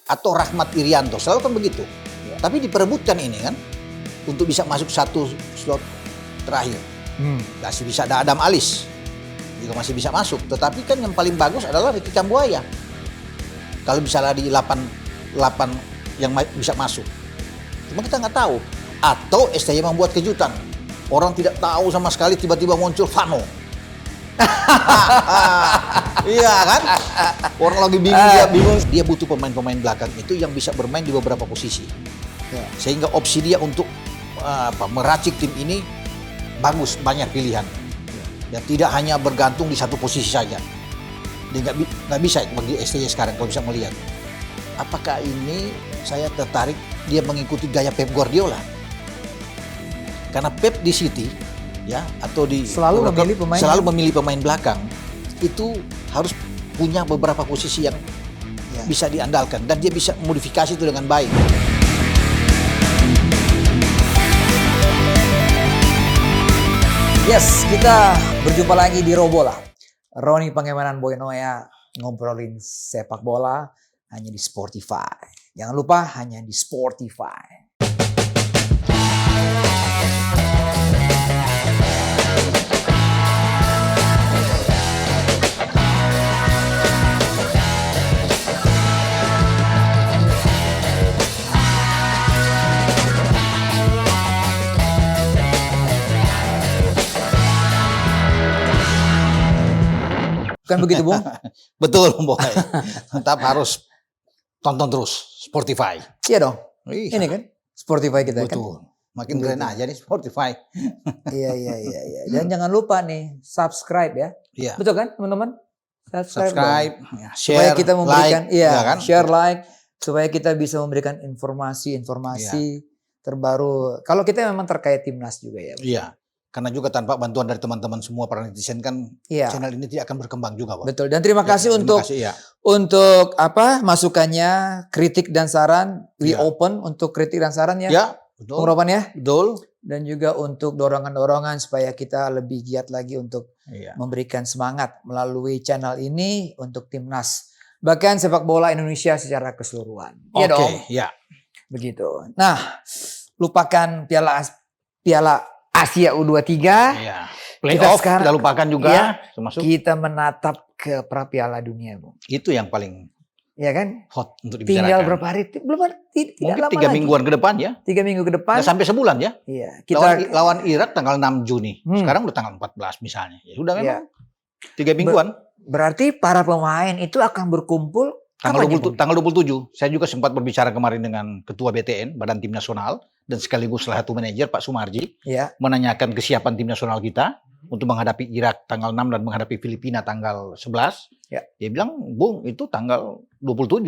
atau Rahmat Irianto, selalu kan begitu. Tapi diperebutkan ini kan untuk bisa masuk satu slot terakhir. Masih bisa ada Adam Alis juga masih bisa masuk, tetapi kan yang paling bagus adalah Ricky Kambuaya. Kalau misalnya di 8 yang bisa masuk. Cuma kita nggak tahu. Atau STY membuat kejutan. Orang tidak tahu sama sekali tiba-tiba muncul Vano. Iya kan? Orang lagi bingung, dia bingung. Dia butuh pemain-pemain belakang itu yang bisa bermain di beberapa posisi. Sehingga opsi dia untuk meracik tim ini bagus, banyak pilihan. Dan tidak hanya bergantung di satu posisi saja. Dia nggak bisa bagi STY sekarang kalau bisa melihat. Apakah ini saya tertarik dia mengikuti gaya Pep Guardiola? Karena Pep di City ya atau di selalu memilih pemain belakang itu harus punya beberapa posisi yang bisa diandalkan dan dia bisa modifikasi itu dengan baik. Yes, kita berjumpa lagi di Robola. Roni Pangemanan Boy Noya ngobrolin sepak bola hanya di Sportify. Jangan lupa hanya di Sportify. Bukan begitu, Bung? Betul, Boy. Tetap harus tonton terus Sportify. Iya dong. Iya. Ini kan Sportify kita. Betul. Kan. Makin keren aja nih Sportify. Iya. Dan jangan lupa nih subscribe ya. Iya. Betul kan, teman-teman? Subscribe, ya, share, supaya kita memberikan, like, ya kan? share, like, supaya kita bisa memberikan informasi terbaru. Kalau kita memang terkait timnas juga ya. Iya. Karena juga tanpa bantuan dari teman-teman semua para netizen kan channel ini tidak akan berkembang juga, Pak. Betul. Dan terima kasih untuk masukannya, kritik dan saran. We open untuk kritik dan saran ya. Ya, betul. Bung Ropan ya. Betul. Dan juga untuk dorongan-dorongan supaya kita lebih giat lagi untuk memberikan semangat melalui channel ini untuk timnas. Bahkan sepak bola Indonesia secara keseluruhan. Iya dong. Iya. Begitu. Nah, lupakan Piala Asia U23. Iya. Playoff kita lupakan juga. Ya, termasuk kita menatap ke pra Piala Dunia, Bung. Itu yang paling ya kan? hot untuk dibicarakan. Tinggal berapa hari? Belum mungkin 3 mingguan ke depan ya. 3 minggu ke depan. Nggak sampai sebulan ya. Iya. Lawan Irak tanggal 6 Juni. Sekarang udah tanggal 14 misalnya. Ya sudah memang. 3 mingguan. Berarti para pemain itu akan berkumpul tanggal 27. Saya juga sempat berbicara kemarin dengan Ketua BTN, Badan Tim Nasional, dan sekaligus salah satu manajer Pak Sumarji, menanyakan kesiapan tim nasional kita untuk menghadapi Irak tanggal 6 dan menghadapi Filipina tanggal 11. Dia bilang, Bung, itu tanggal 27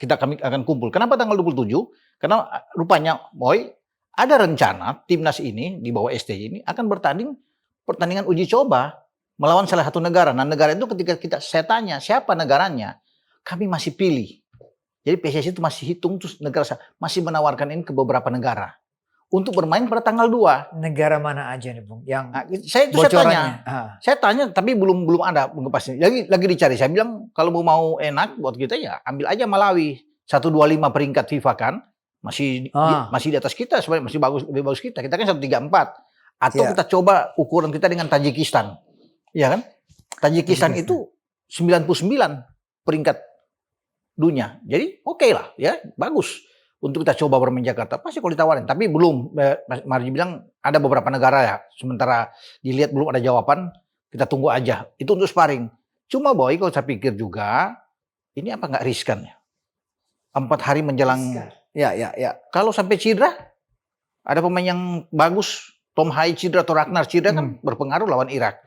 kami akan kumpul. Kenapa tanggal 27? Karena rupanya, Boy, ada rencana timnas ini di bawah STY ini akan bertanding pertandingan uji coba melawan salah satu negara. Nah, negara itu ketika saya tanya siapa negaranya, kami masih pilih. Jadi PSSI itu masih hitung terus negara masih menawarkan ini ke beberapa negara untuk bermain pada tanggal 2. Negara mana aja nih, Bung? Yang saya tanya. Saya tanya tapi belum ada pasti. Lagi dicari. Saya bilang kalau mau enak buat kita ya ambil aja Malawi. 125 peringkat FIFA kan. Masih di atas kita sebenarnya, masih lebih bagus kita. Kita kan 134. Atau kita coba ukuran kita dengan Tajikistan. Iya kan? Tajikistan itu 99 peringkat dunia. Jadi oke lah ya, bagus untuk kita coba bermain Jakarta. Pasti kalau ditawarin, tapi belum. Mas Marji bilang ada beberapa negara ya. Sementara dilihat belum ada jawaban, kita tunggu aja. Itu untuk sparring. Cuma Boy, kalau saya pikir juga ini apa nggak riskan ya? 4 hari menjelang. Ya. Kalau sampai cedera, ada pemain yang bagus, Tom Hai cedera atau Ragnar cedera kan berpengaruh lawan Irak.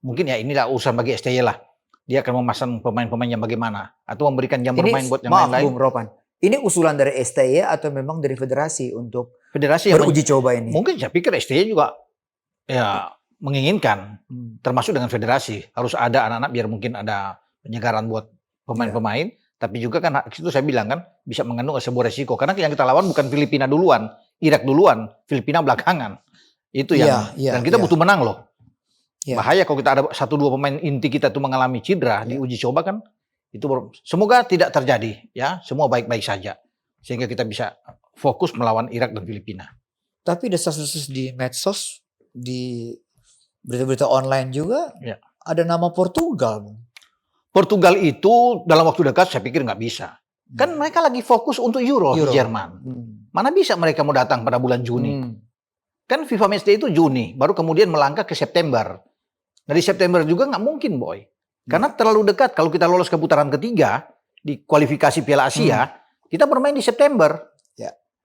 Mungkin ya inilah urusan bagi STY lah. Dia akan memasang pemain-pemain yang bagaimana atau memberikan jam bermain buat yang lain-lain. Bung Ropan. Ini usulan dari STY atau memang dari federasi untuk federasi beruji coba ini? Mungkin saya pikir STY juga ya menginginkan, termasuk dengan federasi harus ada anak-anak biar mungkin ada penyegaran buat pemain-pemain. Tapi juga kan itu saya bilang kan bisa mengandung sebuah resiko karena yang kita lawan bukan Filipina duluan, Irak duluan, Filipina belakangan. Itu yang dan kita butuh menang loh. Bahaya kalau kita ada 1-2 pemain inti kita tuh mengalami cedera di uji coba kan, Semoga tidak terjadi ya, semua baik-baik saja sehingga kita bisa fokus melawan Irak dan Filipina. Tapi desas-desus di medsos, di berita-berita online juga ada nama Portugal. Portugal itu dalam waktu dekat saya pikir nggak bisa. Kan mereka lagi fokus untuk Euro. Di Jerman. Mana bisa mereka mau datang pada bulan Juni? Kan FIFA Matchday itu Juni, baru kemudian melangkah ke September. Nah di September juga nggak mungkin, Boy. Karena terlalu dekat. Kalau kita lolos ke putaran ketiga di kualifikasi Piala Asia, kita bermain di September.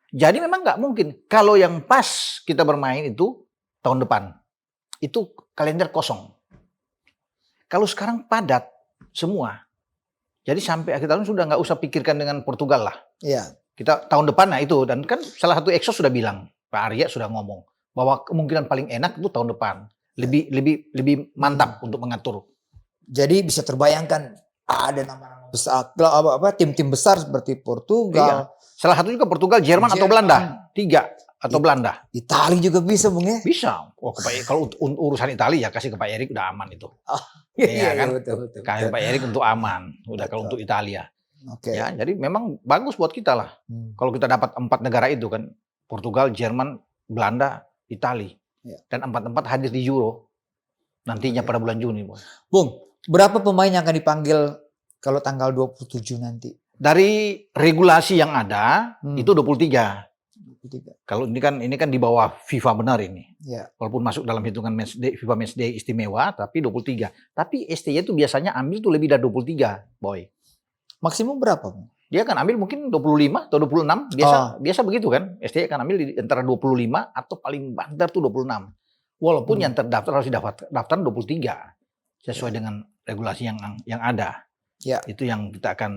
Jadi memang nggak mungkin. Kalau yang pas kita bermain itu tahun depan, itu kalender kosong. Kalau sekarang padat semua. Jadi sampai akhir tahun sudah nggak usah pikirkan dengan Portugal lah. Iya. Kita tahun depan itu, dan kan salah satu Exos sudah bilang, Pak Arya sudah ngomong bahwa kemungkinan paling enak itu tahun depan. Lebih mantap untuk mengatur. Jadi bisa terbayangkan ada nama-nama besar, tim-tim besar seperti Portugal. Salah satu juga Portugal, Jerman atau Belanda. 3 atau Belanda. Itali juga bisa, Bung ya? Bisa. Kalau urusan Italia ya kasih ke Pak Erik udah aman itu. Iya kan? Betul. Kasih Pak Erik untuk aman. Udah kalau untuk Italia. Ya, jadi memang bagus buat kita lah. Kalau kita dapat 4 negara itu kan, Portugal, Jerman, Belanda, Italia. Dan 4 hadir di Euro. Nantinya pada bulan Juni. Bung, berapa pemain yang akan dipanggil kalau tanggal 27 nanti? Dari regulasi yang ada itu 23. Kalau ini kan di bawah FIFA benar ini. Walaupun masuk dalam hitungan FIFA Matchday istimewa, tapi 23. Tapi STY itu biasanya ambil tuh lebih dari 23, Boy. Maksimum berapa, Bung? Dia akan ambil mungkin 25 atau 26. Biasa begitu kan. STY akan ambil di antara 25 atau paling banter tuh 26. Walaupun yang terdaftar harus daftar 23. Sesuai dengan regulasi yang ada. Itu yang kita akan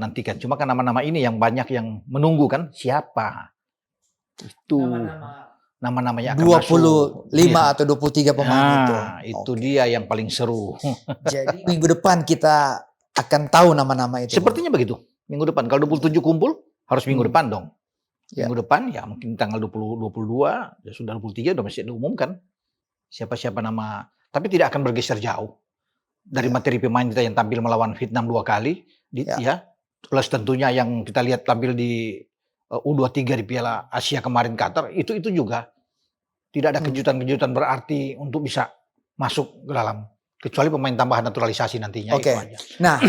nantikan. Cuma kan nama-nama ini yang banyak yang menunggu kan, siapa? Itu nama-namanya akan 25 atau 23 pemain itu dia yang paling seru. Jadi minggu depan kita akan tahu nama-nama itu. Sepertinya begitu. Minggu depan kalau 27 kumpul harus minggu depan dong. Minggu depan ya mungkin tanggal 22 ya sudah 23 udah masih diumumkan siapa-siapa nama, tapi tidak akan bergeser jauh dari materi pemain kita yang tampil melawan Vietnam 2 kali. Plus tentunya yang kita lihat tampil di U23 di Piala Asia kemarin Qatar, itu juga tidak ada kejutan-kejutan berarti untuk bisa masuk ke dalam, kecuali pemain tambahan naturalisasi nantinya. Itu aja. Nah,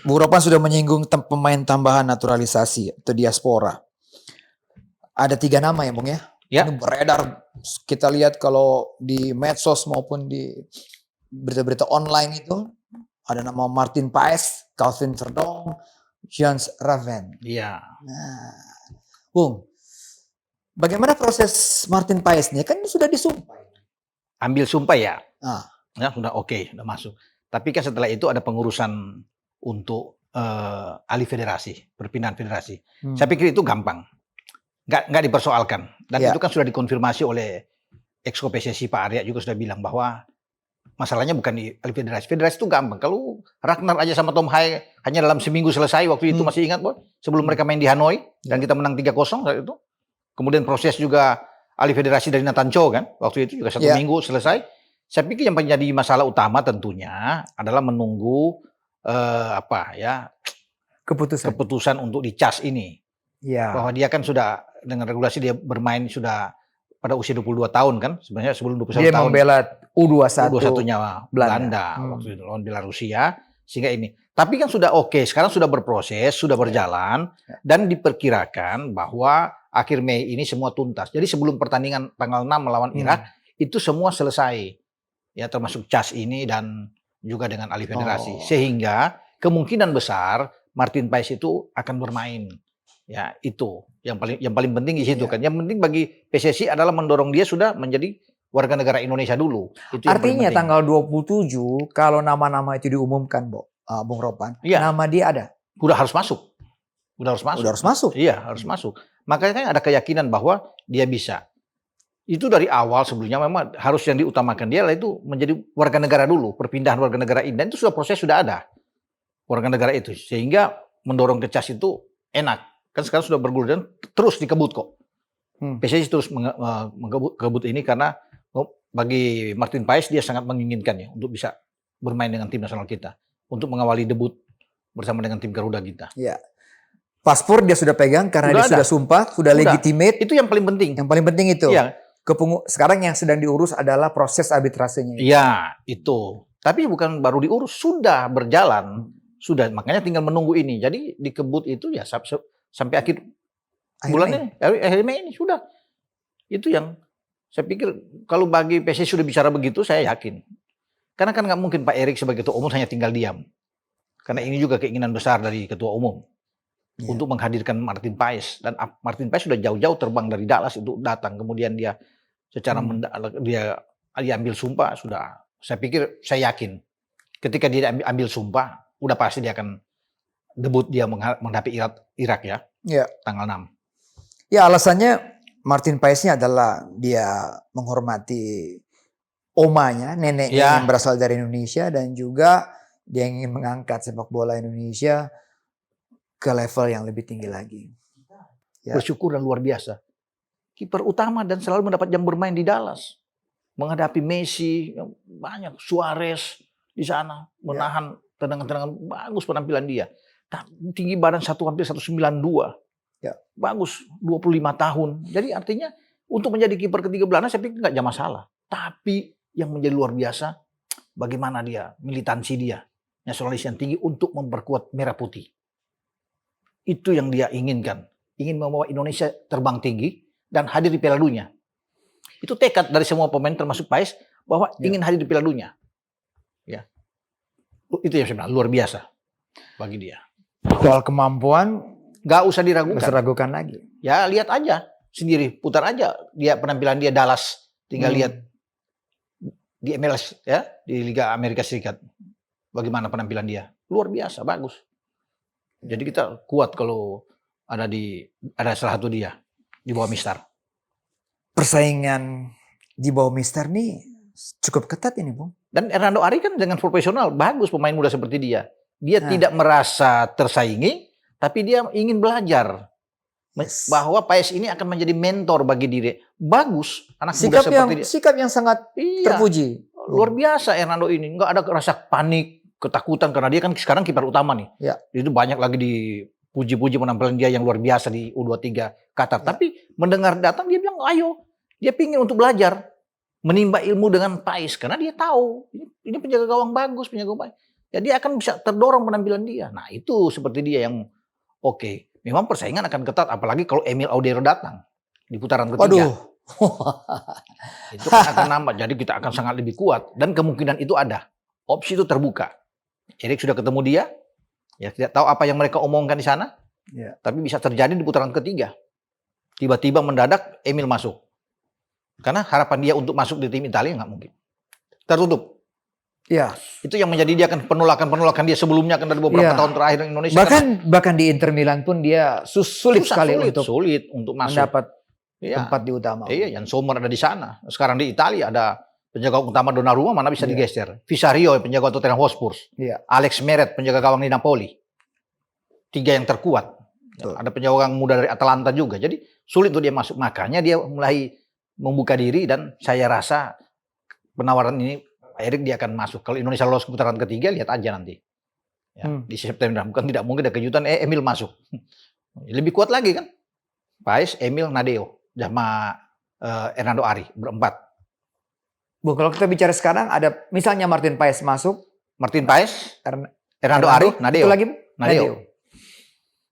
Bung Ropan sudah menyinggung pemain tambahan naturalisasi atau diaspora. Ada 3 nama ya, Bung ya? Ini beredar, kita lihat kalau di medsos maupun di berita-berita online itu ada nama Martin Paes, Calvin Verdong, Jans Raven. Nah, Bung, bagaimana proses Martin Paes ini? Kan sudah disumpah. Ambil sumpah ya? Ya sudah oke, sudah masuk. Tapi kan setelah itu ada pengurusan untuk alih federasi, perpindahan federasi. Saya pikir itu gampang, nggak dipersoalkan. Dan itu kan sudah dikonfirmasi oleh Exco PSSI Pak Arya juga sudah bilang bahwa masalahnya bukan di alih federasi. Federasi itu gampang. Kalau Ragnar aja sama Tom Hai hanya dalam seminggu selesai. Waktu itu masih ingat, Boy? Sebelum mereka main di Hanoi dan kita menang 3-0 saat itu. Kemudian proses juga alih federasi dari Nathan Cho kan. Waktu itu juga 1 minggu selesai. Saya pikir yang menjadi masalah utama tentunya adalah menunggu keputusan untuk dicas ini. Bahwa dia kan sudah dengan regulasi dia bermain sudah pada usia 22 tahun kan, sebenarnya sebelum 21 tahun. Dia membela U21-nya Belanda waktu itu lawan Belarusia, sehingga ini. Tapi kan sudah oke, sekarang sudah berproses, sudah berjalan, dan diperkirakan bahwa akhir Mei ini semua tuntas. Jadi sebelum pertandingan tanggal 6 melawan Irak, itu semua selesai. Ya termasuk CAS ini dan juga dengan alih federasi. Sehingga kemungkinan besar Martin Paes itu akan bermain. Ya itu yang paling penting di situ kan. Yang penting bagi PSSI adalah mendorong dia sudah menjadi warga negara Indonesia dulu. Itu artinya tanggal 27 kalau nama-nama itu diumumkan, Bung Ropan, nama dia ada. Udah harus masuk. Udah harus masuk. Iya, harus masuk. Makanya kan ada keyakinan bahwa dia bisa. Itu dari awal sebelumnya memang harus yang diutamakan dia adalah itu menjadi warga negara dulu, perpindahan warga negara ini. Dan itu sudah proses sudah ada. Warga negara itu. Sehingga mendorong ke CAS itu enak. Kan sekarang sudah bergulir dan terus dikebut kok. PSSI terus mengebut ini karena bagi Martin Paes dia sangat menginginkan ya untuk bisa bermain dengan tim nasional kita. Untuk mengawali debut bersama dengan tim Garuda kita. Ya. Paspor dia sudah pegang karena dia sudah sumpah, sudah legitimate. Itu yang paling penting. Yang paling penting itu. Iya. Sekarang yang sedang diurus adalah proses arbitrasenya. Iya, itu. Tapi bukan baru diurus, sudah berjalan. Sudah, makanya tinggal menunggu ini. Jadi dikebut itu ya sampai akhir bulan ini, akhir Mei ini sudah. Itu yang saya pikir kalau bagi PSSI sudah bicara begitu, saya yakin. Karena kan nggak mungkin Pak Erik sebagai ketua umum hanya tinggal diam. Karena ini juga keinginan besar dari ketua umum untuk menghadirkan Martin Paes. Dan Martin Paes sudah jauh-jauh terbang dari Dallas untuk datang. Kemudian dia secara dia ambil sumpah sudah. Saya pikir, saya yakin ketika dia ambil sumpah, udah pasti dia akan debut dia menghadapi Irak ya, tanggal 6. Ya alasannya Martin Paesnya adalah dia menghormati omanya, neneknya yang berasal dari Indonesia, dan juga dia ingin mengangkat sepak bola Indonesia ke level yang lebih tinggi lagi. Ya. Bersyukur dan luar biasa. Kiper utama dan selalu mendapat jam bermain di Dallas. Menghadapi Messi, banyak Suarez di sana, menahan tendangan-tendangan, bagus penampilan dia. Tinggi badan hampir 192. Ya. Bagus, 25 tahun. Jadi artinya untuk menjadi kiper ketiga Belanda saya pikir nggak ada masalah. Tapi yang menjadi luar biasa, bagaimana dia, militansi dia, nasionalis yang tinggi untuk memperkuat merah putih. Itu yang dia inginkan. Ingin membawa Indonesia terbang tinggi dan hadir di Piala Dunia. Itu tekad dari semua pemain termasuk Paes bahwa ingin hadir di Piala Dunia. Ya. Itu yang saya bilang, luar biasa bagi dia. Soal kemampuan nggak usah diragukan. Nggak usah ragukan lagi. Ya lihat aja sendiri, putar aja dia penampilan dia Dallas. Tinggal lihat di MLS ya, di Liga Amerika Serikat. Bagaimana penampilan dia? Luar biasa, bagus. Jadi kita kuat kalau ada salah satu dia di bawah Mister. Persaingan di bawah Mister nih cukup ketat ini, Bung. Dan Hernando Ari kan dengan profesional, bagus pemain muda seperti dia. Dia tidak merasa tersaingi, tapi dia ingin belajar. Bahwa Paes ini akan menjadi mentor bagi diri. Bagus anak muda seperti dia. Sikap yang sangat terpuji. Luar biasa Hernando ini. Nggak ada rasa panik, ketakutan. Karena dia kan sekarang kiper utama nih. Ya. Itu banyak lagi dipuji-puji penampilan dia yang luar biasa di U23 Qatar. Tapi mendengar datang dia bilang ayo. Dia pingin untuk belajar. Menimba ilmu dengan Paes. Karena dia tahu. Ini penjaga gawang bagus. Penjaga gawang baik. Ya dia akan bisa terdorong penampilan dia. Nah itu seperti dia yang oke. Memang persaingan akan ketat, apalagi kalau Emil Audero datang di putaran ketiga. Waduh. Itu kan akan nambah, jadi kita akan sangat lebih kuat. Dan kemungkinan itu ada. Opsi itu terbuka. Erik sudah ketemu dia, ya tidak tahu apa yang mereka omongkan di sana, tapi bisa terjadi di putaran ketiga. Tiba-tiba mendadak Emil masuk. Karena harapan dia untuk masuk di tim Italia nggak mungkin. Tertutup. Ya, itu yang menjadi dia kan penolakan dia sebelumnya kan dari beberapa tahun terakhir di Indonesia. Bahkan di Inter Milan pun dia sulit sekali untuk masuk, mendapat tempat di utama. Iya, Jan Sommer ada di sana. Sekarang di Italia ada penjaga utama Donnarumma, mana bisa digeser. Vicario penjaga Tottenham Hotspur. Alex Meret penjaga gawang di Napoli. 3 yang terkuat. Ada penjaga gawang muda dari Atalanta juga. Jadi sulit untuk dia masuk. Makanya dia mulai membuka diri dan saya rasa penawaran ini Erik dia akan masuk. Kalau Indonesia lolos ke putaran ketiga, lihat aja nanti. Ya, di September. Bukan tidak mungkin ada kejutan, Emil masuk. Lebih kuat lagi kan. Paes, Emil, Nadeo. Sama Hernando Ari. Berempat. Bu, kalau kita bicara sekarang, ada misalnya Martin Paes masuk. Martin Paes, Hernando Ari, Nadeo. Itu lagi,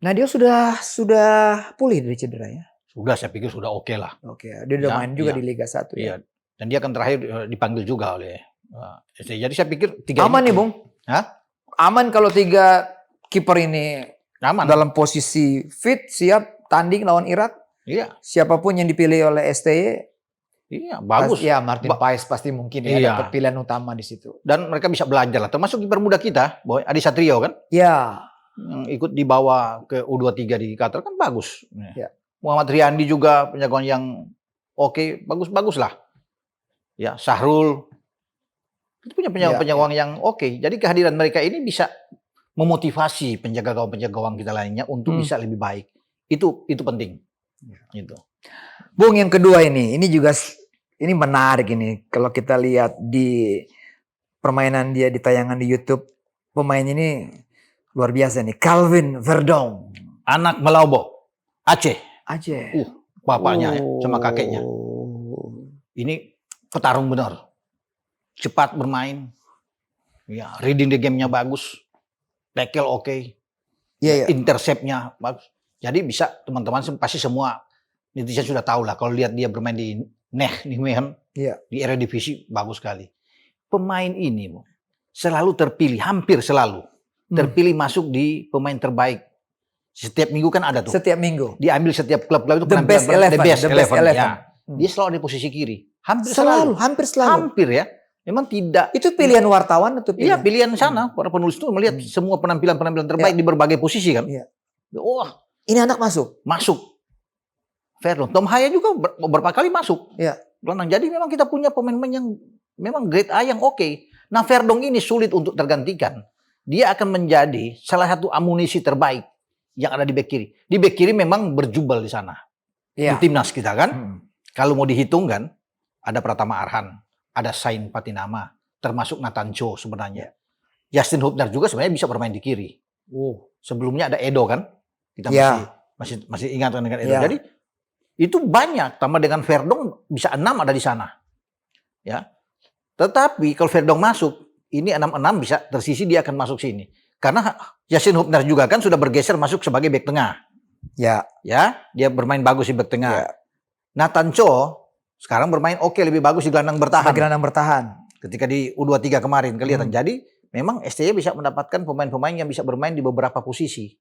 Nadeo sudah pulih dari cedera ya? Sudah, saya pikir sudah oke lah. Oke, dia udah main juga di Liga 1 ya. Dan dia akan terakhir dipanggil juga oleh jadi saya pikir 3 aman nih, Bung. Hah? Aman kalau 3 kiper ini aman dalam posisi fit, siap tanding lawan Irak. Iya. Siapapun yang dipilih oleh STY. Iya, bagus. Ya, Martin Paes pasti mungkin dapat pilihan utama di situ. Dan mereka bisa belajar lah, termasuk kiper muda kita, Boy Adi Satrio kan? Iya. Yang ikut dibawa ke U23 di Qatar kan bagus. Ya. Muhammad Riyandi juga penjagoan yang oke, bagus-bagus lah. Ya, Sahrul itu punya penjaga gawang yang oke. Jadi kehadiran mereka ini bisa memotivasi penjaga gawang kita lainnya untuk bisa lebih baik. Itu penting. Gitu. Bung, yang kedua ini juga ini menarik ini. Kalau kita lihat di permainan dia di tayangan di YouTube, pemain ini Luar biasa nih, Calvin Verdong. Anak Malabo, Aceh. Aceh. Bapaknya sama kakeknya. Ini petarung benar. Cepat bermain. Ya, reading the game-nya bagus. Tackle oke. Iya. Intercept-nya bagus. Jadi bisa teman-teman pasti semua netizen sudah tahu lah kalau lihat dia bermain di Nijmegen, di Eredivisie bagus sekali. Pemain ini selalu terpilih, hampir selalu terpilih masuk di pemain terbaik. Setiap minggu kan ada tuh. Setiap minggu. Diambil setiap klub-klub itu the best 11. Ya. Dia selalu ada posisi kiri. Hampir selalu. Hampir ya. Memang tidak. Itu pilihan wartawan atau pilihan? Iya, pilihan sana. Para penulis itu melihat semua penampilan-penampilan terbaik di berbagai posisi kan. Iya. Wah, ini anak masuk. Verdong. Tom Haya juga beberapa kali masuk. Iya. Jadi memang kita punya pemain-pemain yang memang grade A yang oke. Nah, Verdong ini sulit untuk tergantikan. Dia akan menjadi salah satu amunisi terbaik yang ada di bek kiri. Di bek kiri memang berjubel di sana. Di timnas kita kan. Kalau mau dihitung kan, ada Pratama Arhan, ada Sain Patinama, termasuk Nathan Cho sebenarnya. Justin Hubner juga sebenarnya bisa bermain di kiri. Sebelumnya ada Edo kan. Kita masih ingat dengan Edo. Jadi itu banyak, tambah dengan Verdong bisa 6 ada di sana. Ya. Tetapi kalau Verdong masuk, ini 6-6 bisa tersisi dia akan masuk sini. Karena Justin Hubner juga kan sudah bergeser masuk sebagai bek tengah. Ya, dia bermain bagus di bek tengah. Nathan Cho sekarang bermain lebih bagus di gelandang bertahan. Ketika di U23 kemarin kelihatan. Jadi memang STY bisa mendapatkan pemain-pemain yang bisa bermain di beberapa posisi.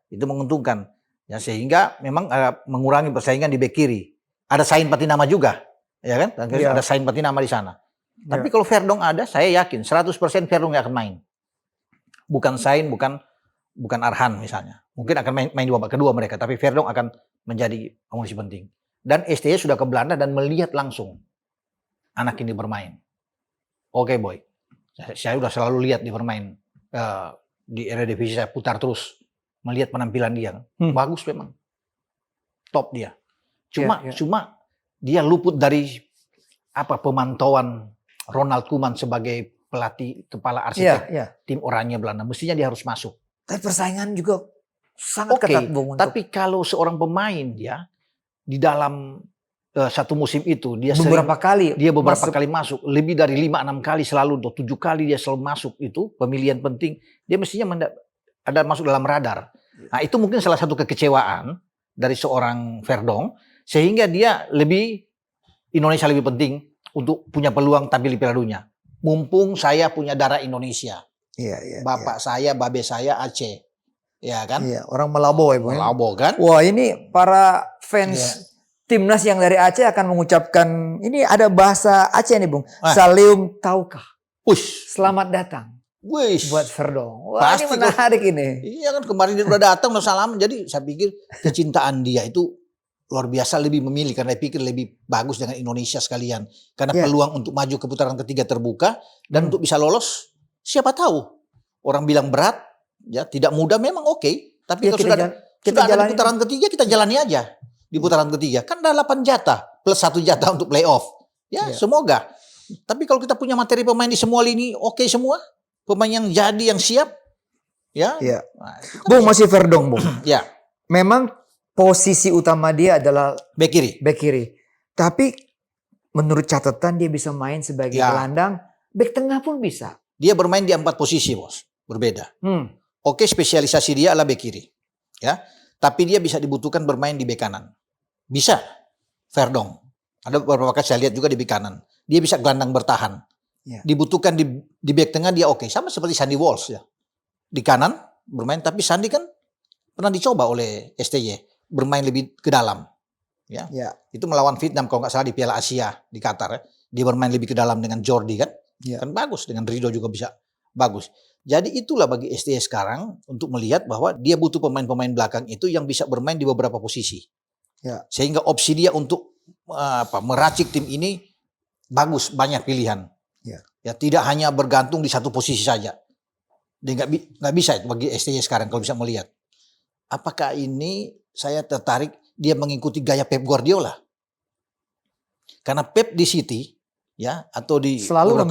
Itu menguntungkan. Ya, sehingga memang mengurangi persaingan di bek kiri. Ada Sain Patinama juga, ya kan? Ada Sain Patinama di sana. Tapi kalau Verdong ada, saya yakin 100% Verdong yang akan main. Bukan Sain, bukan Arhan misalnya. Mungkin akan main di babak kedua mereka, tapi Verdong akan menjadi amunisi penting. Dan STY sudah ke Belanda dan melihat langsung anak ini bermain. Oke, boy. Saya sudah selalu lihat dia bermain di Eredivisie, saya putar terus melihat penampilan dia. Bagus memang. Top dia. Cuma dia luput dari pemantauan Ronald Koeman sebagai pelatih kepala arsitek tim Oranje Belanda. Mestinya dia harus masuk. Tapi persaingan juga sangat ketat, Bung. Tapi kalau seorang pemain di dalam satu musim itu dia beberapa kali masuk, lebih dari 5-6 kali selalu, atau 7 kali dia selalu masuk, itu pemilihan penting, dia mestinya ada masuk dalam radar. Nah, itu mungkin salah satu kekecewaan dari seorang Verdong, sehingga dia Indonesia lebih penting untuk punya peluang tampil di Piala Dunia. Mumpung saya punya darah Indonesia. Bapak saya, babe saya Aceh. Ya kan? Orang Malabo ya, Bung. Malabo kan? Wah, ini para fans timnas yang dari Aceh akan mengucapkan, ini ada bahasa Aceh nih, Bung. Saleum taukah. Selamat datang. Buat Verdong. Wah, pasti ini menarik ini. Iya kan, kemarin dia udah datang, udah salam. Jadi saya pikir kecintaan dia itu luar biasa, lebih memilih karena dia pikir lebih bagus dengan Indonesia sekalian. Karena peluang untuk maju ke putaran ketiga terbuka dan untuk bisa lolos, siapa tahu. Orang bilang berat, tidak mudah memang tapi kalau sudah ada di putaran ketiga, kita jalani aja. Di putaran ketiga kan ada 8 jatah plus 1 jatah untuk playoff. Semoga. Tapi kalau kita punya materi pemain di semua lini semua, pemain yang jadi, yang siap, Nah, Bung, masih Verdong, Bung. Memang posisi utama dia adalah bek kiri. Tapi menurut catatan dia bisa main sebagai gelandang, bek tengah pun bisa. Dia bermain di 4 posisi, Bos. Berbeda. Spesialisasi dia adalah bek kiri. Tapi dia bisa dibutuhkan bermain di bek kanan. Bisa. Verdong. Ada beberapa kali saya lihat juga di bek kanan. Dia bisa gelandang bertahan. Dibutuhkan di bek tengah dia sama seperti Sandy Walsh di kanan bermain, tapi Sandy kan pernah dicoba oleh STY bermain lebih ke dalam. Itu melawan Vietnam kalau nggak salah di Piala Asia di Qatar. Dia bermain lebih ke dalam dengan Jordi kan. Kan bagus, dengan Rido juga bisa bagus. Jadi itulah bagi STY sekarang untuk melihat bahwa dia butuh pemain-pemain belakang itu yang bisa bermain di beberapa posisi. Sehingga opsi dia untuk meracik tim ini bagus, banyak pilihan. Tidak hanya bergantung di satu posisi saja. Dia nggak bisa itu bagi STY sekarang kalau bisa melihat. Apakah ini saya tertarik dia mengikuti gaya Pep Guardiola? Karena Pep di City atau di selalu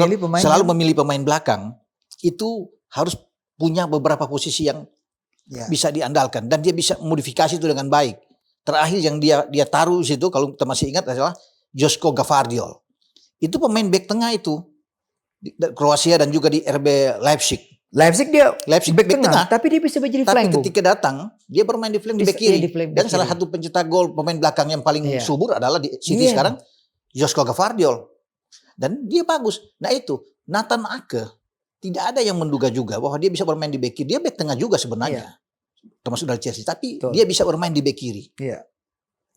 memilih pemain belakang itu harus punya beberapa posisi yang bisa diandalkan dan dia bisa modifikasi itu dengan baik. Terakhir yang dia taruh di situ kalau kita masih ingat adalah Joško Gvardiol. Itu pemain bek tengah itu di Kroasia dan juga di RB Leipzig. Leipzig bek tengah, tapi dia bisa menjadi flank. Tapi ketika datang, dia bermain di flank di bek kiri. Dan salah satu pencetak gol pemain belakang yang paling subur adalah di City sekarang Joško Gvardiol. Dan dia bagus. Nah itu Nathan Ake tidak ada yang menduga juga bahwa dia bisa bermain di bek kiri. Dia bek tengah juga sebenarnya. Termasuk dari Chelsea, tapi dia bisa bermain di bek kiri.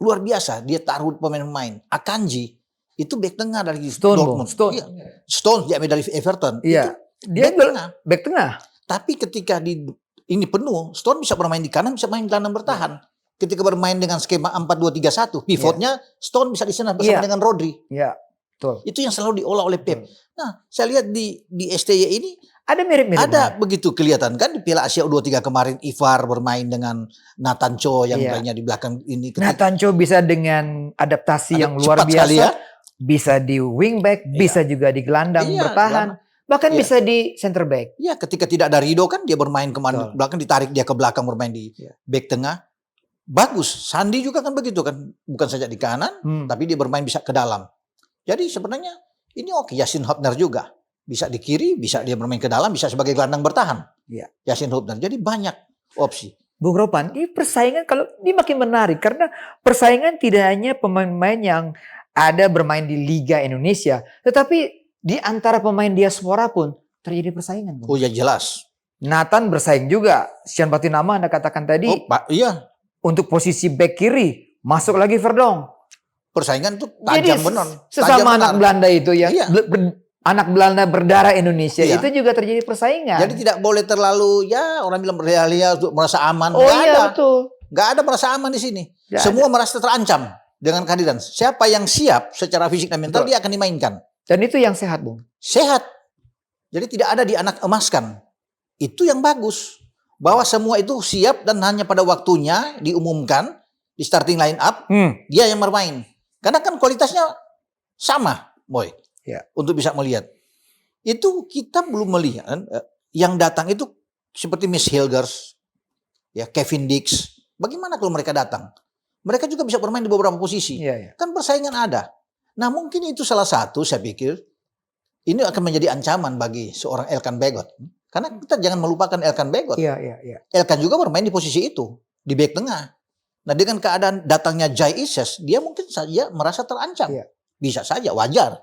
Luar biasa, dia taruh pemain-pemain. Akanji itu bek tengah dari Dortmund. Stones dia dari Everton. Itu dia bek tengah. Tapi ketika ini penuh, Stones bisa bermain di kanan, bisa main di gelandang bertahan. Ketika bermain dengan skema 4-2-3-1, pivotnya Stones bisa di sana bersama dengan Rodri. Itu yang selalu diolah oleh Pep. Nah, saya lihat di STY ini ada mirip-mirip. Ada begitu kelihatan kan di Piala Asia U23 kemarin Ivar bermain dengan Nathan Cho yang lainnya di belakang ini. Nathan Cho bisa dengan adaptasi yang luar biasa. Bisa di wingback, bisa juga di gelandang bertahan. Bahkan bisa di center back. Iya, ketika tidak ada Rido kan dia bermain kemana belakang, ditarik dia ke belakang bermain di back tengah. Bagus. Sandi juga kan begitu kan. Bukan saja di kanan, tapi dia bermain bisa ke dalam. Jadi sebenarnya ini oke. Yasin Hopner juga. Bisa di kiri, bisa dia bermain ke dalam, bisa sebagai gelandang bertahan. Yasin Hopner. Jadi banyak opsi. Bung Ropan, ini persaingan kalau ini makin menarik. Karena persaingan tidak hanya pemain-pemain yang ada bermain di Liga Indonesia. Tetapi di antara pemain diaspora pun terjadi persaingan. Bung. Oh ya jelas. Nathan bersaing juga. Sian Batinama Anda katakan tadi. Iya. Untuk posisi back kiri, masuk lagi Verdong. Persaingan tuh tajam benar. Sesama anak Belanda itu ya. Anak Belanda berdarah Indonesia itu juga terjadi persaingan. Jadi tidak boleh terlalu orang bilang berleha-leha untuk merasa aman. Betul. Gak ada merasa aman di sini. Semua merasa terancam dengan kehadiran. Siapa yang siap secara fisik dan mental dia akan dimainkan. Dan itu yang sehat, Bung. Sehat. Jadi tidak ada di anak emaskan. Itu yang bagus. Bahwa semua itu siap dan hanya pada waktunya diumumkan di starting line up dia yang bermain. Karena kan kualitasnya sama, Boy. Untuk bisa melihat. Itu kita belum melihat. Yang datang itu seperti Miss Hilgers, Kevin Dix. Bagaimana kalau mereka datang? Mereka juga bisa bermain di beberapa posisi. Kan persaingan ada. Nah mungkin itu salah satu saya pikir. Ini akan menjadi ancaman bagi seorang Elkan Bagot. Karena kita jangan melupakan Elkan Bagot. Elkan juga bermain di posisi itu. Di bek tengah. Nah dengan keadaan datangnya Jai Ises. Dia mungkin saja merasa terancam. Bisa saja, wajar.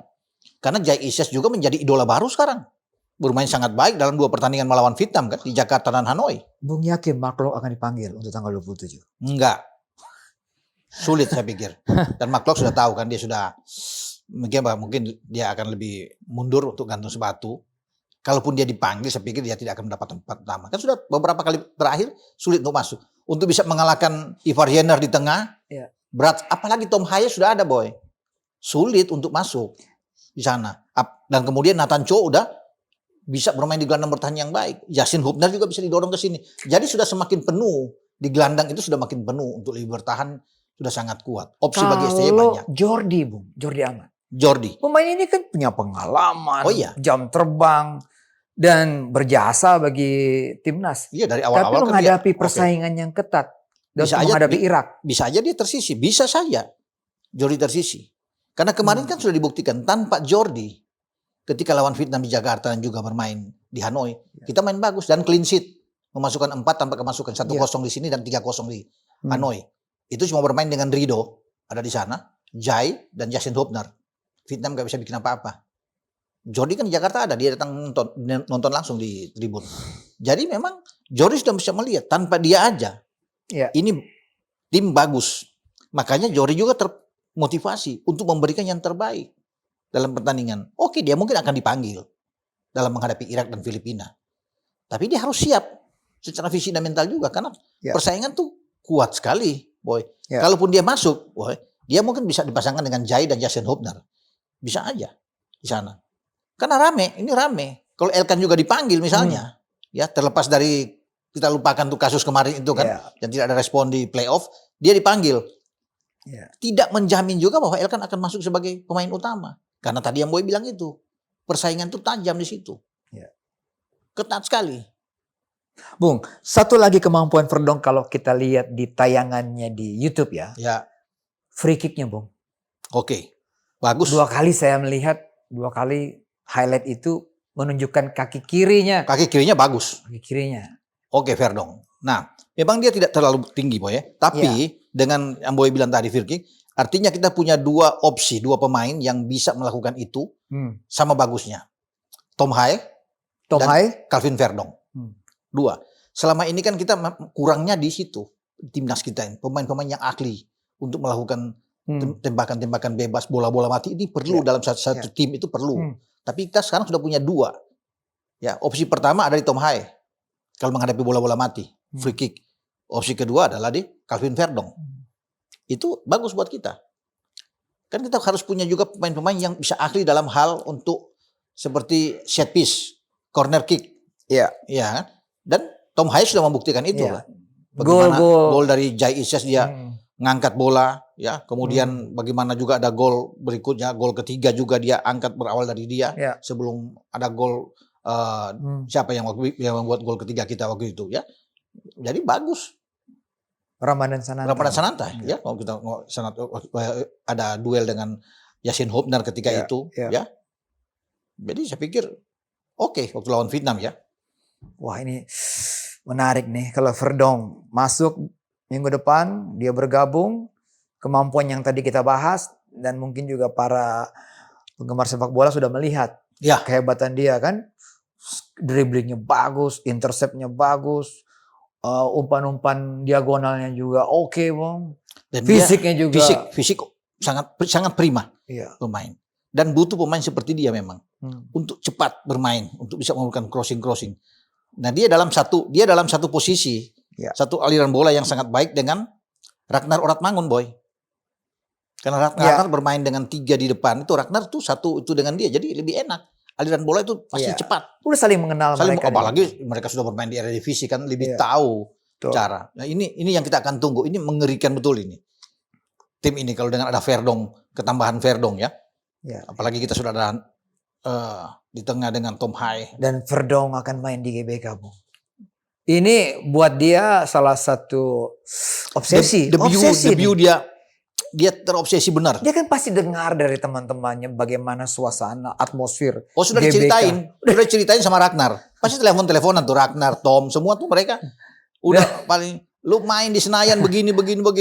Karena Jai Ises juga menjadi idola baru sekarang. Bermain sangat baik dalam 2 pertandingan melawan Vietnam kan. Di Jakarta dan Hanoi. Bung yakin Mark Klok akan dipanggil untuk tanggal 27? Enggak. Sulit saya pikir. Dan Mark Klok sudah tahu kan. Dia sudah mungkin dia akan lebih mundur untuk gantung sepatu. Kalaupun dia dipanggil saya pikir dia tidak akan mendapat tempat utama. Kan sudah beberapa kali terakhir sulit untuk masuk. Untuk bisa mengalahkan Ivar Jenner di tengah. Berat. Apalagi Tom Hayes sudah ada, Boy. Sulit untuk masuk di sana. Dan kemudian Nathan Cho udah bisa bermain di gelandang bertahan yang baik. Yasin Hubner juga bisa didorong ke sini. Jadi sudah semakin penuh. Di gelandang itu sudah makin penuh. Untuk lebih bertahan sudah sangat kuat. Opsi bagi STY banyak. Jordi, Bung. Jordi Amat. Pemain ini kan punya pengalaman. Jam terbang. Dan berjasa bagi timnas. Iya dari awal-awal. Tapi menghadapi persaingan yang ketat. Dan menghadapi Irak. Bisa aja dia tersisi. Bisa saja. Jordi tersisi. Karena kemarin kan sudah dibuktikan tanpa Jordi ketika lawan Vietnam di Jakarta dan juga bermain di Hanoi, kita main bagus dan clean sheet. Memasukkan 4 tanpa kemasukan 1-0 di sini dan 3-0 di Hanoi. Itu cuma bermain dengan Rido ada di sana, Jai dan Yasin Hopner. Vietnam gak bisa bikin apa-apa. Jordi kan di Jakarta ada, dia datang nonton langsung di tribun. Jadi memang Jordi sudah bisa melihat tanpa dia aja. Ini tim bagus. Makanya Jordi juga motivasi untuk memberikan yang terbaik dalam pertandingan. Oke, dia mungkin akan dipanggil dalam menghadapi Irak dan Filipina. Tapi dia harus siap secara fisik dan mental juga karena persaingan tuh kuat sekali, Boy. Kalaupun dia masuk, Boy, dia mungkin bisa dipasangkan dengan Jai dan Yasin Hopner. Bisa aja di sana. Karena ini rame. Kalau Elkan juga dipanggil misalnya, terlepas dari kita lupakan tuh kasus kemarin itu kan, yang tidak ada respon di playoff, dia dipanggil. Tidak menjamin juga bahwa Elkan akan masuk sebagai pemain utama. Karena tadi yang Boy bilang itu. Persaingan itu tajam di situ. Ketat sekali. Bung, satu lagi kemampuan Verdong kalau kita lihat di tayangannya di YouTube ya. Ya. Free kicknya, Bung. Oke. Bagus. 2 kali saya melihat, 2 kali highlight itu menunjukkan kaki kirinya. Kaki kirinya bagus. Kaki kirinya. Oke, Verdong. Nah, memang dia tidak terlalu tinggi, Boy ya. Tapi dengan yang Boy bilang tadi free kick, artinya kita punya 2 opsi, 2 pemain yang bisa melakukan itu sama bagusnya. Tom Haye dan Calvin Verdong. 2. Selama ini kan kita kurangnya di situ. Timnas kita ini, pemain-pemain yang ahli untuk melakukan tembakan-tembakan bebas, bola-bola mati ini perlu dalam satu tim itu perlu. Tapi kita sekarang sudah punya 2. Ya, opsi pertama ada di Tom Haye kalau menghadapi bola-bola mati, free kick. Opsi kedua adalah di Calvin Verdong. Itu bagus buat kita. Kan kita harus punya juga pemain-pemain yang bisa ahli dalam hal untuk seperti set piece, corner kick. Iya. Ya kan? Dan Tom Haye sudah membuktikan itu. Bagaimana gol dari Jai Isyas dia ngangkat bola, ya. Kemudian bagaimana juga ada gol berikutnya, gol ketiga juga dia angkat berawal dari dia. Sebelum ada gol siapa yang membuat gol ketiga kita waktu itu, ya. Jadi bagus. Ramadan Sananta. Ya. Kalau kita ada duel dengan Yasin Hobner ketika itu, ya. Jadi saya pikir oke waktu lawan Vietnam ya. Wah, ini menarik nih kalau Verdong masuk minggu depan, dia bergabung, kemampuan yang tadi kita bahas dan mungkin juga para penggemar sepak bola sudah melihat kehebatan dia kan. Dribblingnya bagus, interceptnya bagus, umpan-umpan diagonalnya juga oke, Bang. Dan fisiknya juga fisik sangat prima pemain. Dan butuh pemain seperti dia memang untuk cepat bermain, untuk bisa melakukan crossing. Nah, dia dalam satu posisi, satu aliran bola yang sangat baik dengan Ragnar Oratmangun, Boy. Karena Ragnar bermain dengan 3 di depan, itu Ragnar tuh satu itu dengan dia, jadi lebih enak. Aliran bola itu pasti cepat. Udah saling mengenal mereka. Apalagi mereka sudah bermain di Eredivisie kan lebih tahu cara. Nah, ini yang kita akan tunggu. Ini mengerikan betul ini. Tim ini kalau dengan ada Verdong, ketambahan Verdong ya. Apalagi kita sudah ada di tengah dengan Tom Haye. Dan Verdong akan main di GBK, Bu. Ini buat dia salah satu obsesi. Debut dia terobsesi benar. Dia kan pasti dengar dari teman-temannya bagaimana suasana, atmosfer. Oh, sudah diceritain sama Ragnar. Pasti telepon-teleponan tuh Ragnar, Tom, semua tuh mereka udah paling lu main di Senayan begini,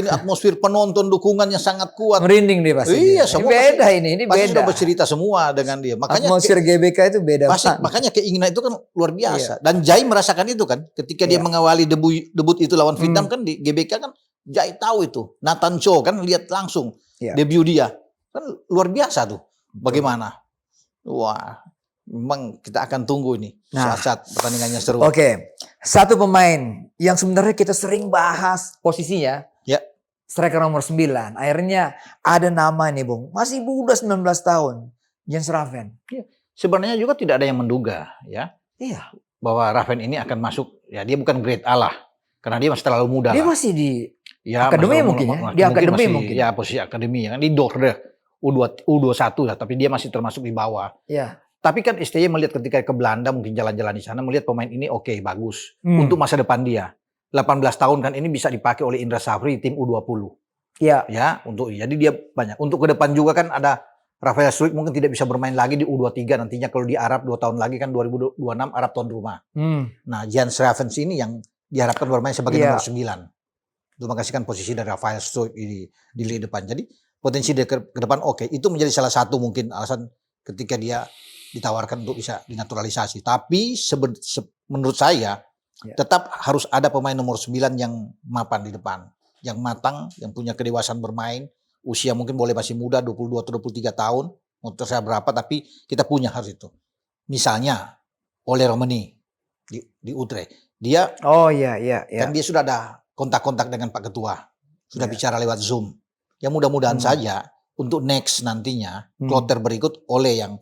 atmosfer penonton dukungan yang sangat kuat. Merinding dia pasti. Iya, semua beda ini pasti beda. Sudah bercerita semua dengan dia. Makanya atmosfer GBK itu beda. Makanya keinginan itu kan luar biasa. Dan Jai merasakan itu kan ketika dia mengawali debut itu lawan Vietnam kan di GBK kan Jai tahu itu. Nathan Cho kan lihat langsung debut dia. Kan luar biasa tuh. Bagaimana? Wah, memang kita akan tunggu ini saat-saat pertandingannya seru. Oke. Satu pemain yang sebenarnya kita sering bahas posisinya. Striker nomor 9. Akhirnya ada nama nih, Bung. Masih muda 19 tahun. Jens Raven. Sebenarnya juga tidak ada yang menduga ya. Iya. Bahwa Raven ini akan masuk. Ya, dia bukan grade A lah. Karena dia masih terlalu muda. Dia masih di akademi mungkin ya. Di akademi mungkin. Ya, posisi akademi kan di Dordrecht U21 lah, tapi dia masih termasuk di bawah. Iya. Tapi kan STY melihat ketika ke Belanda mungkin jalan-jalan di sana melihat pemain ini bagus untuk masa depan dia. 18 tahun kan ini bisa dipakai oleh Indra Safri tim U20. Iya. Ya, jadi dia banyak. Untuk ke depan juga kan ada Rafael Struijk mungkin tidak bisa bermain lagi di U23 nantinya kalau di Arab 2 tahun lagi kan 2026 Arab tuan rumah. Nah, Jens Raven ini yang diharapkan bermain sebagai nomor 9. Untuk menghasilkan posisi dari Rafael Struijk di lini depan. Jadi potensi dia ke depan itu menjadi salah satu mungkin alasan ketika dia ditawarkan untuk bisa dinaturalisasi. Tapi menurut saya tetap harus ada pemain nomor 9 yang mapan di depan. Yang matang, yang punya kedewasaan bermain. Usia mungkin boleh masih muda, 22 atau 23 tahun. Menurut saya berapa, tapi kita punya harus itu. Misalnya, Ole Romani di Utrecht. Dia kan dia sudah ada kontak-kontak dengan Pak Ketua. Sudah bicara lewat Zoom. Ya mudah-mudahan saja untuk next nantinya, kloter berikut Ole yang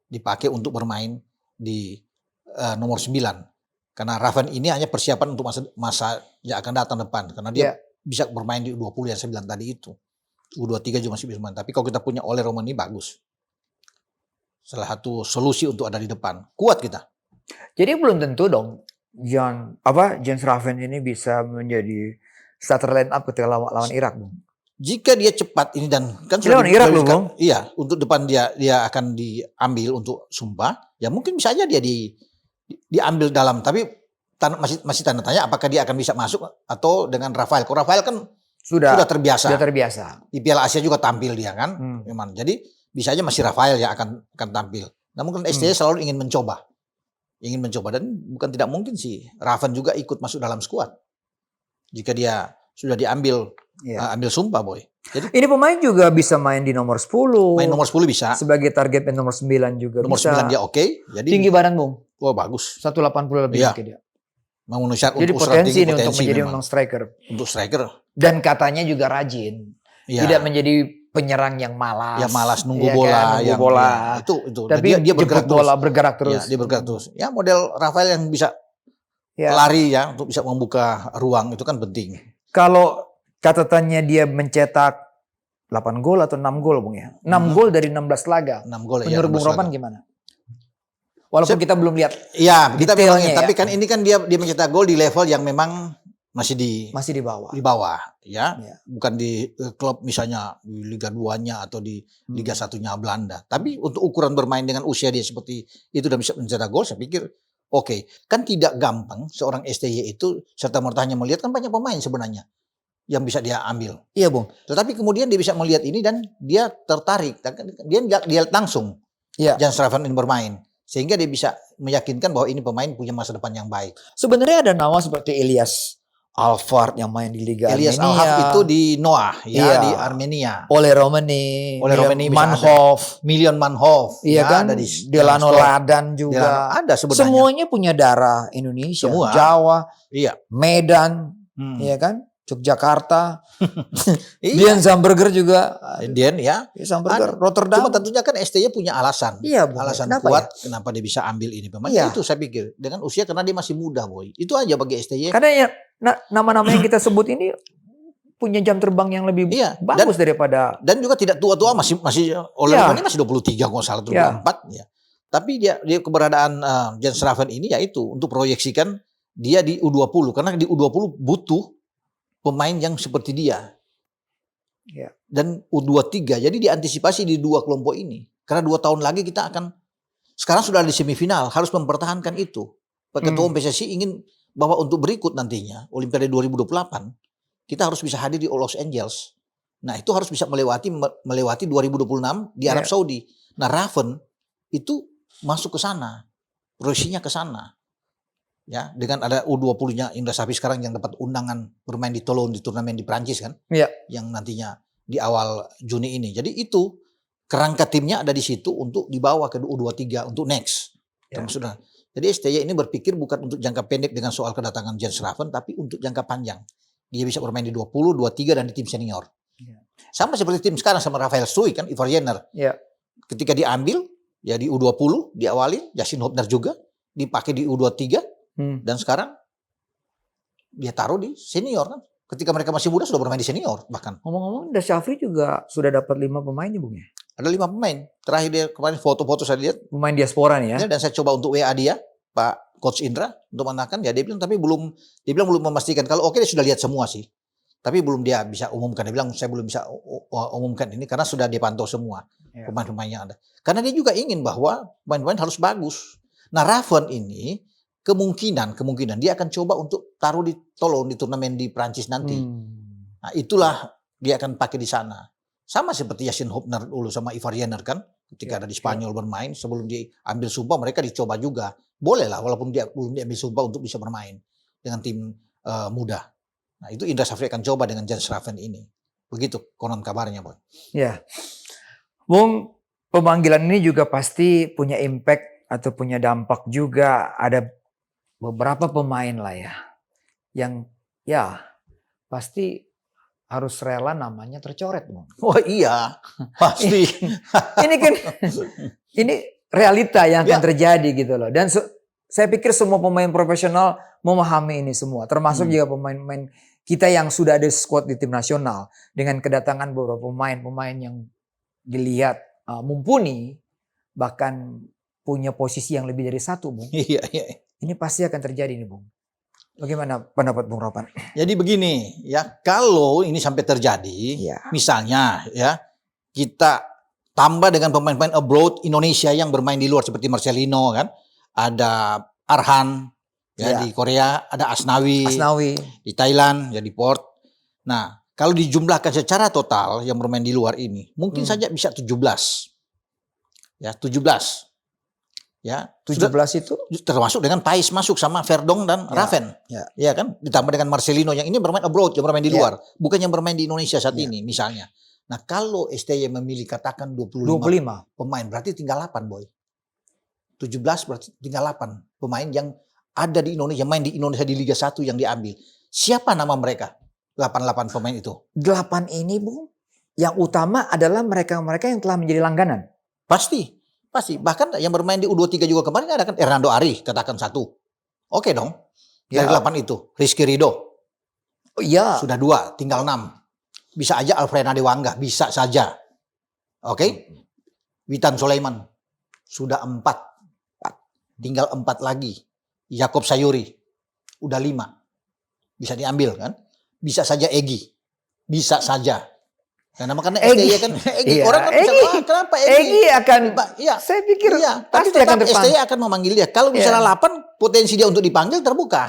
dipakai untuk bermain di nomor 9. Karena Raven ini hanya persiapan untuk masa yang akan datang depan. Karena dia bisa bermain di U20 yang saya bilang tadi itu. U23 juga masih bisa bermain. Tapi kalau kita punya Ole Romani bagus. Salah satu solusi untuk ada di depan. Kuat kita. Jadi belum tentu dong James Raven ini bisa menjadi starter line up ketika lawan Irak, Bung? Jika dia cepat ini dan kan lawan Irak loh, Bung. Iya, untuk depan dia akan diambil untuk Sumba, ya mungkin bisa aja dia diambil dalam, tapi masih tanda tanya apakah dia akan bisa masuk atau dengan Rafael. Kalau Rafael kan sudah terbiasa. Di Piala Asia juga tampil dia kan, memang. Jadi bisa aja masih Rafael yang akan tampil. Namun kan STY selalu ingin mencoba dan bukan tidak mungkin sih Raven juga ikut masuk dalam skuad jika dia sudah diambil ambil Sumba, Boy. Jadi ini pemain juga bisa main di nomor 10. Main nomor 10 bisa. Sebagai target nomor 9 juga nomor bisa. Nomor 9 dia oke. Jadi tinggi badan, Bung. Wah, bagus. 180 lebih dia. Jadi potensi ini untuk menjadi memang striker. Untuk striker. Dan katanya juga rajin. Tidak menjadi penyerang yang malas. Ya malas nunggu bola. Nunggu bola. Itu. Tapi dia bergerak terus. Dia bergerak terus. Ya model Rafael yang bisa lari ya untuk bisa membuka ruang itu kan penting. Kalau catatannya dia mencetak 8 gol atau 6 gol, Bung ya. 6 gol dari 16 laga. 6 gol ya. Menurut Bung Ropan gimana? Walaupun kita belum lihat kita bilangnya, tapi kan ini kan dia mencetak gol di level yang memang masih di bawah. Di bawah, ya. Bukan di klub misalnya di Liga 2-nya atau di Liga 1-nya Belanda. Tapi untuk ukuran bermain dengan usia dia seperti itu dan bisa mencetak gol, saya pikir oke. Kan tidak gampang seorang STY itu serta mertanya melihat kan banyak pemain sebenarnya yang bisa dia ambil. Iya, Bung. Tetapi kemudian dia bisa melihat ini dan dia tertarik. Dia lihat langsung James Raven ini bermain. Sehingga dia bisa meyakinkan bahwa ini pemain punya masa depan yang baik. Sebenarnya ada nama seperti Elias Alfard yang main di Liga Elias Armenia. Alfard itu di Noah, di Armenia. Ole Romani Manhoef. Milion Manhoef. Iya kan? Ada di Delano Ladan juga. Ada sebenarnya. Semuanya punya darah Indonesia. Semua. Jawa, Medan, iya kan? Yogyakarta, Dian Zamberger juga. Dian Zamberger, Rotterdam. Cuma tentunya kan STY punya alasan. Alasan kuat kenapa dia bisa ambil ini pemain. Itu saya pikir dengan usia karena dia masih muda, Boy. Itu aja bagi STY. Karena nama-nama yang kita sebut ini punya jam terbang yang lebih bagus daripada. Dan juga tidak tua-tua, masih oleh ini masih 23 kalau salah 24 ya. Tapi dia keberadaan James Raven ini yaitu untuk proyeksikan dia di U20 karena di U20 butuh pemain yang seperti dia. Dan U23. Jadi diantisipasi di dua kelompok ini. Karena 2 tahun lagi kita akan sekarang sudah di semifinal, harus mempertahankan itu. Ketua PSSI ingin bahwa untuk berikut nantinya Olimpiade 2028 kita harus bisa hadir di Los Angeles. Nah, itu harus bisa melewati 2026 di Arab Saudi. Nah, Raven itu masuk ke sana. Proyeksinya ke sana. Ya, dengan ada U20-nya Indra Safri sekarang yang dapat undangan bermain di Toulon di turnamen di Prancis kan. Yang nantinya di awal Juni ini. Jadi itu kerangka timnya ada di situ untuk dibawa ke U23 untuk next. Jadi STY ini berpikir bukan untuk jangka pendek dengan soal kedatangan James Raven tapi untuk jangka panjang. Dia bisa bermain di 20, 23 dan di tim senior. Sama seperti tim sekarang sama Rafael Struijk kan, Ivar Jenner. Ketika diambil ya di U20 diawali, Yasin Hobner juga dipakai di U23. Dan sekarang dia taruh di senior kan. Ketika mereka masih muda sudah bermain di senior bahkan. Ngomong-ngomong, Syafri juga sudah dapat 5 pemain ya, Bung ya? Ada 5 pemain. Terakhir dia kemarin foto-foto saya lihat. Pemain diaspora nih ya. Dan saya coba untuk WA dia, Pak Coach Indra, untuk menanyakan ya dia bilang belum memastikan. Kalau oke dia sudah lihat semua sih. Tapi belum dia bisa umumkan. Dia bilang saya belum bisa umumkan ini karena sudah dipantau semua pemain-pemain yang ada. Karena dia juga ingin bahwa pemain-pemain harus bagus. Nah, Raven ini kemungkinan dia akan coba untuk taruh di Toulon di turnamen di Prancis nanti. Nah, itulah dia akan pakai di sana. Sama seperti Yasin Hobner dulu sama Ivar Jenner kan, ketika ada di Spanyol bermain sebelum diambil sumpah mereka dicoba juga. Boleh lah walaupun dia belum diambil sumpah untuk bisa bermain dengan tim muda. Nah, itu Indra Safri akan coba dengan James Raven ini. Begitu konon kabarnya, Boy. Ya. Bung, pemanggilan ini juga pasti punya impact atau punya dampak juga. Ada beberapa pemain lah ya yang pasti harus rela namanya tercoret, Bung. Oh iya, pasti. Ini kan ini realita yang akan terjadi gitu loh. Dan saya pikir semua pemain profesional memahami ini semua, termasuk juga pemain-pemain kita yang sudah ada squad di tim nasional dengan kedatangan beberapa pemain yang dilihat mumpuni bahkan punya posisi yang lebih dari 1, Bung. Iya. Ini pasti akan terjadi nih, Bung. Bagaimana pendapat Bung Ropan? Jadi begini ya, kalau ini sampai terjadi, misalnya ya kita tambah dengan pemain-pemain abroad Indonesia yang bermain di luar seperti Marcelino kan, ada Arhan ya di Korea, ada Asnawi di Thailand ya di Port. Nah, kalau dijumlahkan secara total yang bermain di luar ini, mungkin saja bisa 17. Ya, 17. Ya, 17 itu termasuk dengan Pais masuk sama Verdong dan Raven. Ya kan? Ditambah dengan Marcelino yang ini bermain abroad, yang bermain di luar, bukan yang bermain di Indonesia saat ini misalnya. Nah, kalau STY memilih katakan 25 pemain, berarti tinggal 8, Boy. 17 berarti tinggal 8 pemain yang ada di Indonesia, main di Indonesia di Liga 1 yang diambil. Siapa nama mereka? 8 pemain itu. 8 ini, Bung, yang utama adalah mereka-mereka yang telah menjadi langganan. Pasti. Bahkan yang bermain di U23 juga kemarin ada kan Hernando Ari, katakan 1. Oke dong. Dari 8 itu. Rizky Ridho. Oh, iya. Sudah 2, tinggal 6. Bisa aja Alfreda Dewangga, bisa saja. Oke. Witan Sulaiman. Sudah 4. Tinggal 4 lagi. Yakob Sayuri. Udah 5. Bisa diambil kan. Bisa saja Egy. Bisa saja. Karena STY kan orang kan bisa, kenapa Egy akan saya pikir tapi tetap STY akan memanggil dia. Kalau misalnya 8 potensi dia untuk dipanggil terbuka.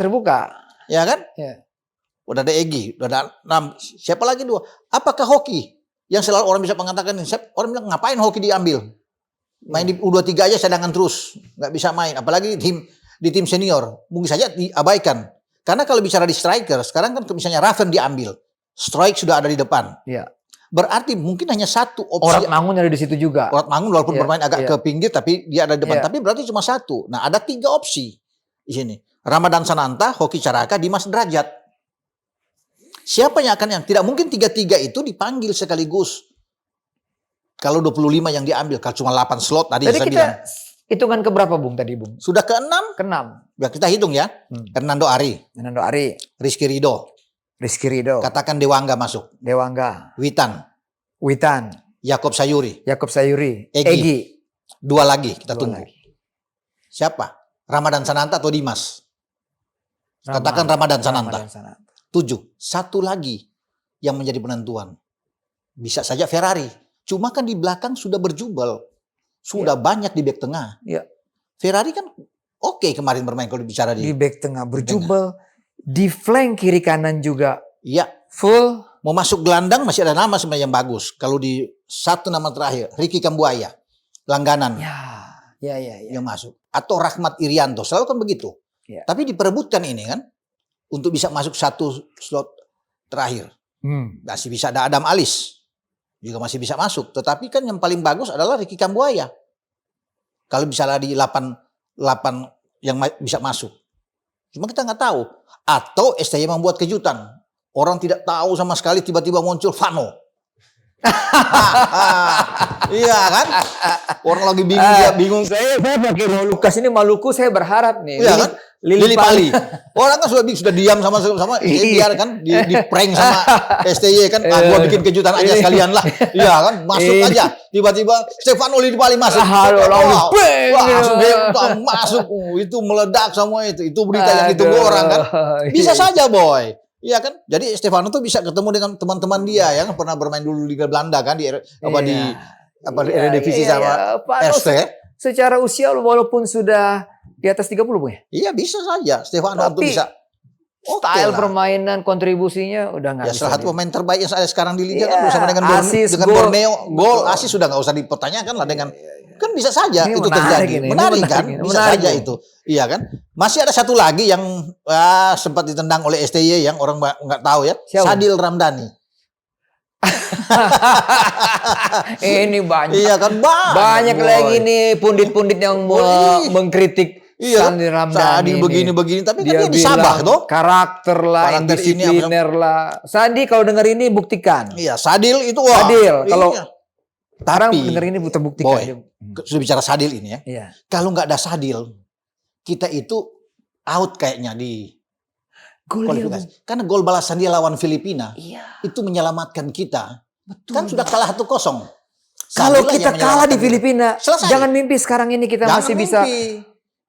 Ya kan? Udah ada Egy, udah ada 6. Siapa lagi 2? Apakah Hoki? Yang selalu orang bisa mengatakan, orang bilang ngapain Hoki diambil? Main di U23 aja cadangan terus, nggak bisa main. Apalagi di tim senior, mungkin saja diabaikan. Karena kalau bicara di striker, sekarang kan misalnya Raven diambil, Strike sudah ada di depan. Berarti mungkin hanya satu opsi. Orat Mangun ada di situ juga. Orat Mangun walaupun bermain agak ke pinggir tapi dia ada di depan. Tapi berarti cuma satu. Nah, ada 3 opsi di sini. Ramadan Sananta, Hoki Caraka, Dimas Derajat. Siapa yang tidak mungkin 3-3 itu dipanggil sekaligus. Kalau 25 yang diambil, kalau cuma 8 slot tadi saya bilang. Hitungan ke berapa, Bung, tadi, Bung? Sudah ke-6? Ke-6. Ya, kita hitung ya. Hernando Ari. Rizky Ridho. Katakan Dewangga masuk. Witan. Yakob Sayuri. Egy. 2 lagi kita tunggu. Siapa? Ramadan Sananta atau Dimas? Katakan Ramadan Sananta. 7. 1 lagi yang menjadi penentuan. Bisa saja Ferrari. Cuma kan di belakang sudah berjubel. Sudah banyak di bek tengah. Ferrari kan oke kemarin bermain kalau bicara di bek tengah berjubel. Di flank kiri kanan juga. Full. Mau masuk gelandang masih ada nama sebenarnya yang bagus. Kalau di 1 nama terakhir, Ricky Kambuaya. Langganan. Yang masuk. Atau Rahmat Irianto. Selalu kan begitu. Tapi diperebutkan ini kan. Untuk bisa masuk 1 slot terakhir. Masih bisa ada Adam Alis. Juga masih bisa masuk. Tetapi kan yang paling bagus adalah Ricky Kambuaya. Kalau misalnya di 8 yang bisa masuk. Cuma kita nggak tahu. Atau STY membuat kejutan. Orang tidak tahu sama sekali tiba-tiba muncul Vano. Iya kan? Orang lagi bingung. Bingung. Saya pakai Lukas ini Maluku, saya berharap nih. Iya kan? Lili Pali. Orang kan sudah diam sama biar kan di prank sama STY kan. Gua bikin kejutan aja sekalian lah. Iya kan? Masuk aja. Tiba-tiba Stefano Lili Pali masuk. Langsung masuk. Itu meledak semua itu. Itu berita yang ditunggu orang kan. Bisa saja, Boy. Iya kan? Jadi Stefano tuh bisa ketemu dengan teman-teman dia yang pernah bermain dulu Liga Belanda kan di Eredivisie sama RC. Secara usia walaupun sudah di atas 30, Bu ya? Iya, bisa saja Stefano tuh bisa. Style permainan, kontribusinya udah nggak bisa. Salah satu pemain terbaik yang ada sekarang di Liga kan bersama dengan Borneo. Gol, asis sudah nggak usah dipertanyakan lah dengan kan bisa saja itu terjadi. Menarik kan? Bisa saja itu. Iya kan? Masih ada satu lagi yang sempat ditendang oleh STY yang orang nggak tahu ya. Sadil Ramdhani. Ini banyak. Iya kan? Banyak lagi nih pundit-pundit yang mengkritik Sadil Ramdhani. Begini. Tapi kan dia di Sabah tuh. Karakter lah, disipliner lah. Sadi kalau denger ini buktikan. Iya, Sadil itu Sadil kalau sekarang denger ini terbuktikan. Sudah bicara Sadil ini ya. Iya. Kalau nggak ada Sadil, kita itu out kayaknya di kualifikasi. Karena gol balasan dia lawan Filipina itu menyelamatkan kita. Betul. Kan sudah kalah 1-0. Kalau kita kalah di Filipina, jangan mimpi sekarang ini kita masih bisa.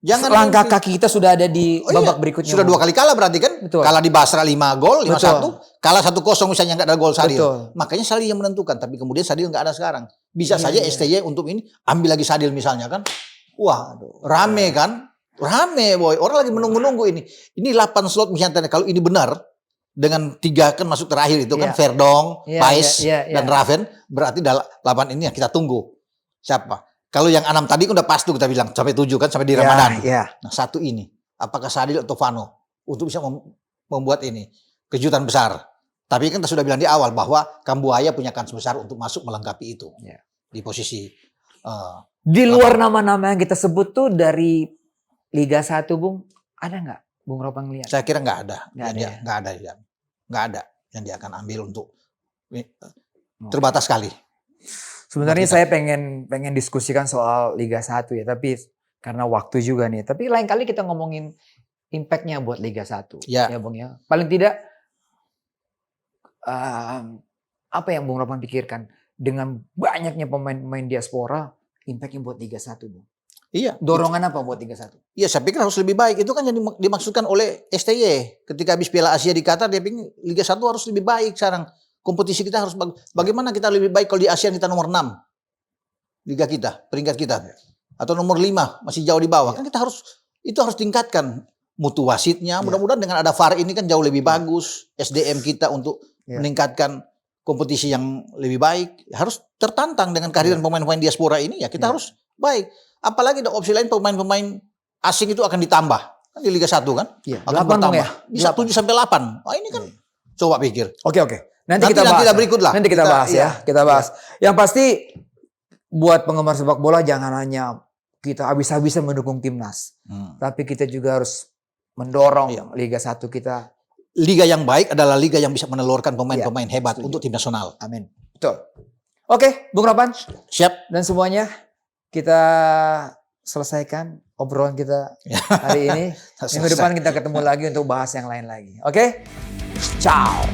langkah kaki kita sudah ada di babak berikutnya. Sudah 2 kali kalah berarti kan? Betul. Kalah di Basra 5 gol, 5-1. Kalah 1-0 misalnya nggak ada gol Sadil. Betul. Makanya Sadil yang menentukan. Tapi kemudian Sadil nggak ada sekarang. Bisa saja STY untuk ini ambil lagi Sadil misalnya kan. Wah, rame kan? Rame boy. Orang lagi menunggu-nunggu ini. Ini 8 slot misalnya kalau ini benar. Dengan 3 kan masuk terakhir itu kan Verdong, Pais, dan Raven. Berarti 8 ini yang kita tunggu. Siapa? Kalau yang 6 tadi kan udah pas tuh kita bilang sampai 7 kan sampai di Ramadan. Nah 1 ini apakah Sadil atau Vano untuk bisa membuat ini kejutan besar. Tapi kan kita sudah bilang di awal bahwa Kambuaya punya kans besar untuk masuk melengkapi itu di posisi. Di luar nama-nama yang kita sebut tuh dari Liga 1 Bung, ada nggak Bung Ropang lihat? Saya kira nggak ada. Nggak ada yang dia akan ambil untuk terbatas sekali. Sebenarnya saya pengen diskusikan soal Liga 1 ya, tapi karena waktu juga nih. Tapi lain kali kita ngomongin impact-nya buat Liga 1. Ya Bung ya. Paling tidak apa yang Bung Ropan pikirkan dengan banyaknya pemain-pemain diaspora, impact-nya buat Liga 1 Bung? Iya. Dorongan apa buat Liga 1? Iya, saya pikir harus lebih baik. Itu kan yang dimaksudkan oleh STY. Ketika habis Piala Asia di Qatar, dia pikir Liga 1 harus lebih baik sekarang. Kompetisi kita harus bagaimana kita lebih baik kalau di ASEAN kita nomor 6. Liga kita, peringkat kita. Atau nomor 5, masih jauh di bawah. Kan kita harus tingkatkan mutu wasitnya. Mudah-mudahan dengan ada VAR ini kan jauh lebih bagus. SDM kita untuk meningkatkan kompetisi yang lebih baik. Harus tertantang dengan kehadiran pemain-pemain diaspora ini ya kita harus baik. Apalagi ada opsi lain pemain-pemain asing itu akan ditambah. Kan di Liga 1 kan? Akan bertambah. Bisa 7 sampai 8. Wah, ini kan coba pikir. Oke. Nanti kita bahas. Nanti kita bahas ya. Kita bahas. Yang pasti buat penggemar sepak bola jangan hanya kita habis-habisan mendukung timnas. Tapi kita juga harus mendorong Liga 1 kita. Liga yang baik adalah liga yang bisa menelurkan pemain-pemain hebat untuk tim nasional. Amin. Betul. Oke, Bung Ropan. Siap. Dan semuanya kita selesaikan obrolan kita hari ini. Minggu depan kita ketemu lagi untuk bahas yang lain lagi. Oke? Ciao.